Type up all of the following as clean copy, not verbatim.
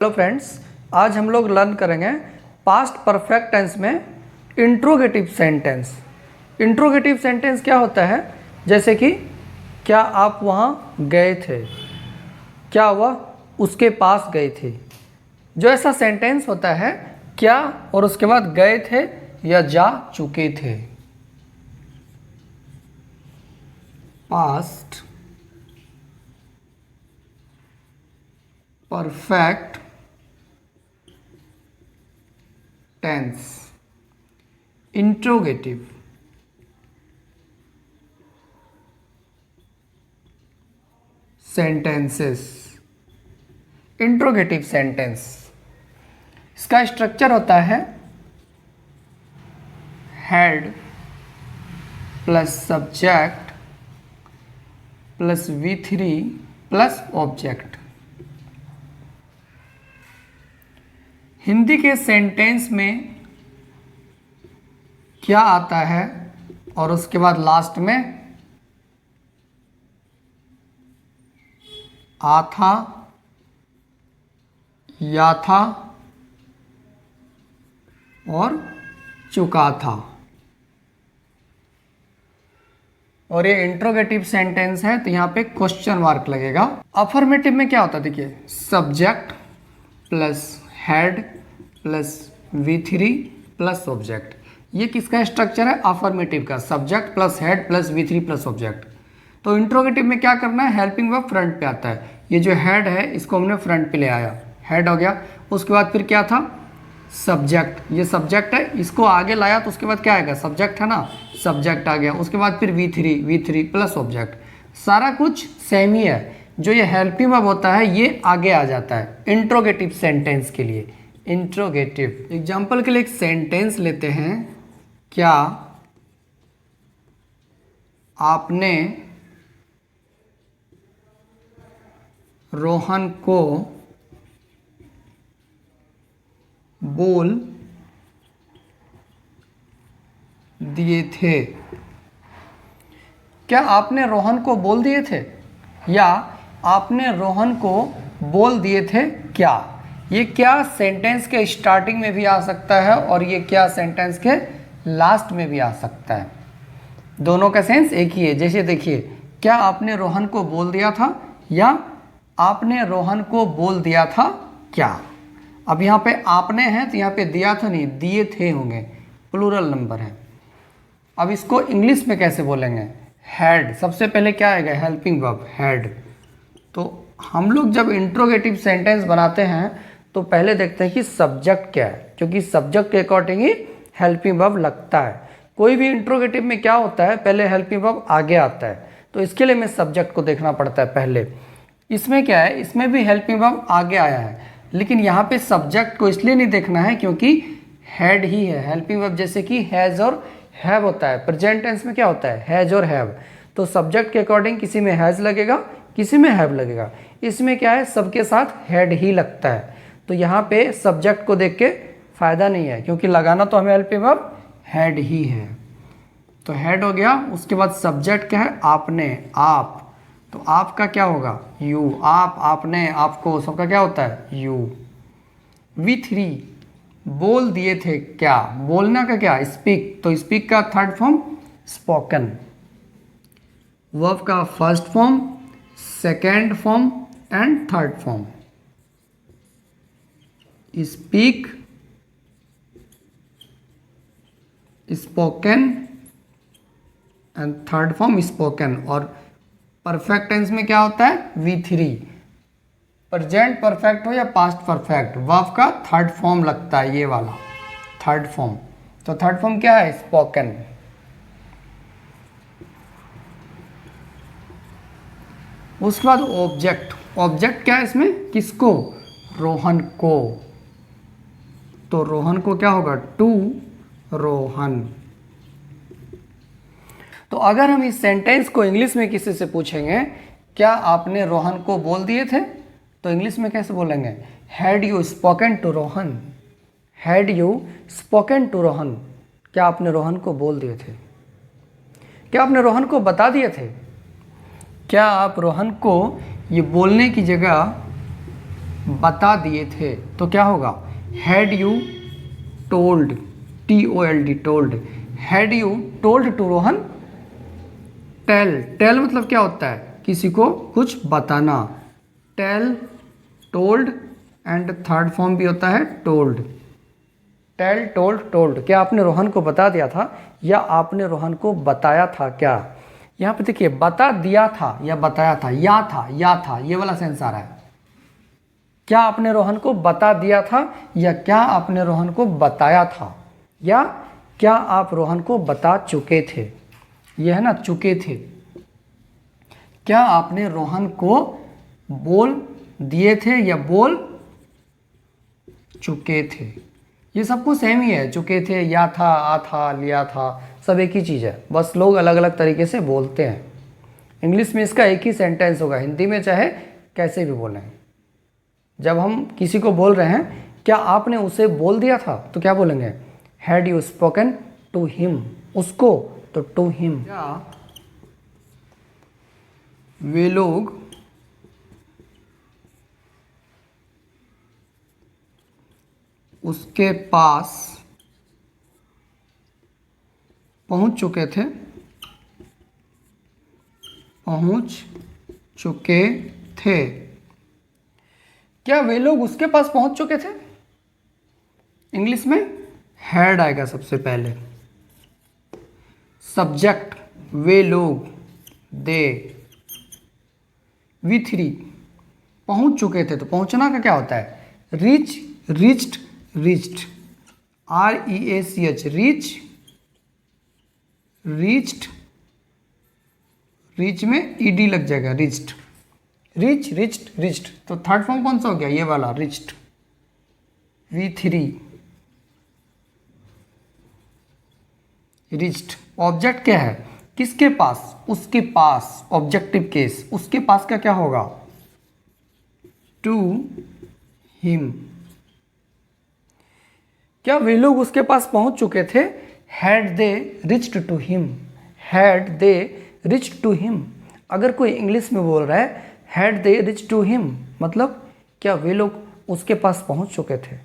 Hello friends, आज हम लोग लर्न करेंगे पास्ट परफेक्ट टेंस में इंट्रोगेटिव सेंटेंस। इंट्रोगेटिव सेंटेंस क्या होता है? जैसे कि क्या आप वहाँ गए थे, क्या वह उसके पास गए थे। जो ऐसा सेंटेंस होता है क्या और उसके बाद गए थे या जा चुके थे। Past perfect tense interrogative sentences. Interrogative sentence, इसका स्ट्रक्चर होता है had plus subject plus V3 plus object. Hindi के सेंटेंस में क्या आता है और उसके बाद लास्ट में आ था, या था और चुका था। और ये इंट्रोगेटिव सेंटेंस है तो यहाँ पे क्वेश्चन मार्क लगेगा। अफर्मेटिव में क्या होता है? देखिए, subject plus head plus V3 plus object. ये किसका स्ट्रक्चर है? अफर्मेटिव का। Subject plus head plus V3 plus object. तो इंट्रोगेटिव में क्या करना है? हेल्पिंग वर्ब फ्रंट पे आता है। ये जो हेड है इसको हमने फ्रंट पे ले आया, हेड हो गया। उसके बाद फिर क्या था? सब्जेक्ट। ये सब्जेक्ट है, इसको आगे लाया तो उसके बाद क्या आएगा? सब्जेक्ट है ना, सब्जेक्ट आ गया। उसके बाद फिर V3 प्लस ऑब्जेक्ट। सारा कुछ सेम ही है। जो ये हेल्पिंग वर्ब होता है ये आगे आ जाता है इंट्रोगेटिव सेंटेंस के लिए। इंट्रोगेटिव एग्जाम्पल के लिए एक सेंटेंस लेते हैं। क्या आपने रोहन को बोल दिए थे? क्या आपने रोहन को बोल दिए थे या आपने रोहन को बोल दिए थे क्या? ये क्या सेंटेंस के स्टार्टिंग में भी आ सकता है और ये क्या सेंटेंस के लास्ट में भी आ सकता है। दोनों का सेंस एक ही है। जैसे देखिए, क्या आपने रोहन को बोल दिया था या आपने रोहन को बोल दिया था क्या। अब यहाँ पे आपने है तो यहाँ पे दिया था नहीं, दिए थे होंगे, प्लूरल नंबर है। अब इसको इंग्लिश में कैसे बोलेंगे? हैड। सबसे पहले क्या आएगा? Helping verb had. तो हम लोग जब इंट्रोगेटिव सेंटेंस बनाते हैं तो पहले देखते हैं कि सब्जेक्ट क्या है, क्योंकि सब्जेक्ट के अकॉर्डिंग ही हेल्पिंग वर्ब लगता है। कोई भी इंट्रोगेटिव में क्या होता है? पहले हेल्पिंग वर्ब आगे आता है, तो इसके लिए हमें सब्जेक्ट को देखना पड़ता है पहले। इसमें क्या है? इसमें भी हेल्पिंग वर्ब आगे आया है, लेकिन यहाँ पे सब्जेक्ट को इसलिए नहीं देखना है क्योंकि हैड ही है। हेल्पिंग वर्ब जैसे कि हैज़ और हैव होता है, प्रेजेंट टेंस में क्या होता है? हैज़ और हैव। तो सब्जेक्ट के अकॉर्डिंग किसी में हैज़ लगेगा, किसी में हैव लगेगा। इसमें क्या है? सबके साथ हैड ही लगता है। तो यहाँ पे सब्जेक्ट को देख के फायदा नहीं है, क्योंकि लगाना तो हमें हेल्पिंग वर्ब हैड ही है। तो हैड हो गया। उसके बाद सब्जेक्ट क्या है? आपने, आप। तो आपका क्या होगा? यू। आप, आपने, आपको, सबका क्या होता है? यू। V3 बोल दिए थे क्या? बोलना का क्या? स्पीक। तो स्पीक का थर्ड फॉर्म स्पोकन। वर्ब का first form, second form and third form. Speak, spoken and third form spoken. और परफेक्ट टेंस में क्या होता है? V3। प्रेजेंट परफेक्ट हो या पास्ट परफेक्ट, वर्ब का थर्ड फॉर्म लगता है, ये वाला थर्ड फॉर्म। तो थर्ड फॉर्म क्या है? स्पोकन। उसके बाद ऑब्जेक्ट। ऑब्जेक्ट क्या है इसमें? किसको? रोहन को। तो रोहन को क्या होगा? टू रोहन। तो अगर हम इस सेंटेंस को इंग्लिश में किसी से पूछेंगे, क्या आपने रोहन को बोल दिए थे, तो इंग्लिश में कैसे बोलेंगे? Had you spoken to Rohan. Had you spoken to Rohan. क्या आपने रोहन को बोल दिए थे? क्या आपने रोहन को बता दिए थे? क्या आप रोहन को ये बोलने की जगह बता दिए थे तो क्या होगा, had you told, TOLD told, had you told to Rohan, tell, tell मतलब क्या होता है, किसी को कुछ बताना, tell, told and third form भी होता है टोल्ड, टेल, टोल्ड, टोल्ड। क्या आपने रोहन को बता दिया था या आपने रोहन को बताया था क्या। यहाँ पे देखिए बता दिया था या बताया था, या था ये वाला सेंस आ रहा है। क्या आपने रोहन को बता दिया था या क्या आपने रोहन को बताया था, या क्या आप रोहन को बता चुके थे, ये है ना चुके थे। क्या आपने रोहन को बोल दिए थे या बोल चुके थे, ये सब कुछ सेम ही है, चुके थे, या था, आ था, लिया था, सब एक ही चीज़ है, बस लोग अलग अलग तरीके से बोलते हैं। इंग्लिश में इसका एक ही सेंटेंस होगा, हिंदी में चाहे कैसे भी बोलें। जब हम किसी को बोल रहे हैं क्या आपने उसे बोल दिया था तो क्या बोलेंगे, had you spoken to him, उसको तो टू हिम। क्या वे लोग उसके पास पहुंच चुके थे, पहुंच चुके थे। क्या वे लोग उसके पास पहुंच चुके थे, इंग्लिश में हैड आएगा सबसे पहले, सब्जेक्ट वे लोग, दे, V3 पहुंच चुके थे, तो पहुंचना का क्या होता है, reach, reached, reached, REACH, reach, reached, reach में ED लग जाएगा, रीच्ड, रीच, रिच्ड, रिच्ड, तो थर्ड फॉर्म कौन सा हो गया, ये वाला रिच्ड, V3, रिच्ड। ऑब्जेक्ट क्या है, किसके पास, उसके पास, ऑब्जेक्टिव केस, उसके पास का क्या होगा, टू हिम। क्या वे लोग उसके पास पहुंच चुके थे, had they reached to him, had they reached to him. अगर कोई इंग्लिश में बोल रहा है had they reached to him, मतलब क्या वे लोग उसके पास पहुंच चुके थे।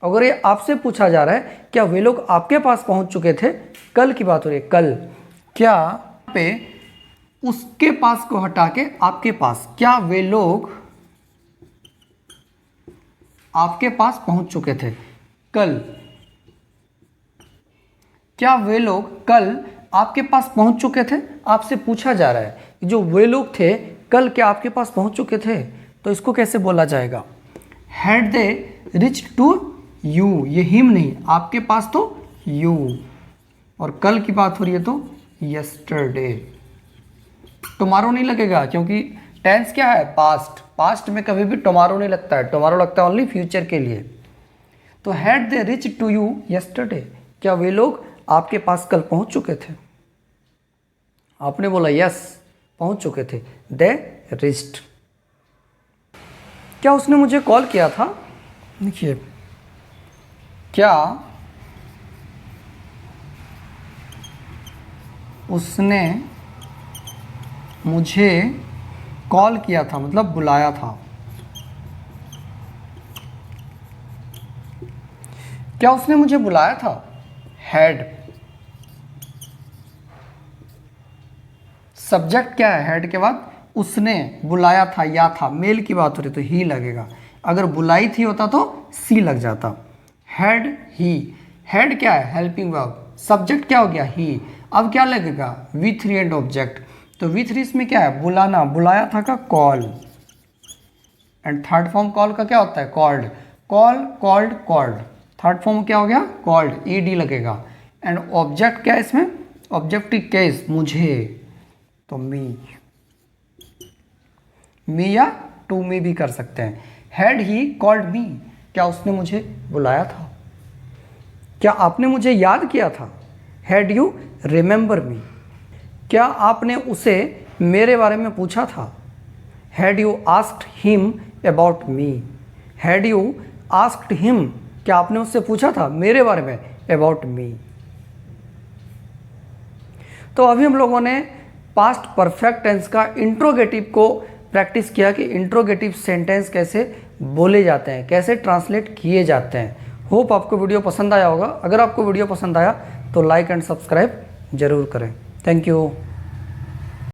अगर ये आपसे पूछा जा रहा है क्या वे लोग आपके पास पहुंच चुके थे, कल की बात हो रही है, कल, क्या पे उसके पास को हटा के आपके पास, क्या वे लोग आपके पास पहुंच चुके थे कल, क्या वे लोग कल आपके पास पहुंच चुके थे। आपसे पूछा जा रहा है जो वे लोग थे कल क्या आपके पास पहुंच चुके थे, तो इसको कैसे बोला जाएगा, had they reach to you, ये हिम नहीं, आपके पास तो यू, और कल की बात हो रही है तो यस्टरडे। टुमारो नहीं लगेगा क्योंकि टेंस क्या है, पास्ट, पास्ट में कभी भी टुमारो नहीं लगता है, टुमारो लगता है ओनली फ्यूचर के लिए। तो had they reach to you yesterday, क्या वे लोग आपके पास कल पहुंच चुके थे। आपने बोला यस पहुंच चुके थे, दे रिच्ड। क्या उसने मुझे कॉल किया था, देखिए क्या उसने मुझे कॉल किया था मतलब बुलाया था, क्या उसने मुझे बुलाया था, हैड। सब्जेक्ट क्या है, हैड के बाद उसने बुलाया था या था, मेल की बात हो रही तो ही लगेगा, अगर बुलाई थी होता तो सी लग जाता। हैड ही, हैड क्या है, हेल्पिंग वर्ब, सब्जेक्ट क्या हो गया ही, अब क्या लगेगा V3 एंड ऑब्जेक्ट, तो V3 इसमें क्या है, बुलाना, बुलाया था का call, and third form call का क्या होता है, called, call, called, called, third form क्या हो गया, कॉल्ड, ED लगेगा, एंड ऑब्जेक्ट क्या है इसमें, ऑब्जेक्टिव केस, मुझे, तो मी, मी या टू मी भी कर सकते हैं। हैड ही कॉल्ड मी, क्या उसने मुझे बुलाया था, क्या आपने मुझे याद किया था, हैड यू रिमेंबर मी, क्या आपने उसे मेरे बारे में पूछा था, had you asked him about me, had you asked him, क्या आपने उससे पूछा था मेरे बारे में, अबाउट मी। तो अभी हम लोगों ने पास्ट परफेक्ट टेंस का इंट्रोगेटिव को प्रैक्टिस किया कि इंट्रोगेटिव सेंटेंस कैसे बोले जाते हैं, कैसे ट्रांसलेट किए जाते हैं। होप आपको वीडियो पसंद आया होगा। अगर आपको वीडियो पसंद आया तो लाइक एंड सब्सक्राइब जरूर करें। Thank you.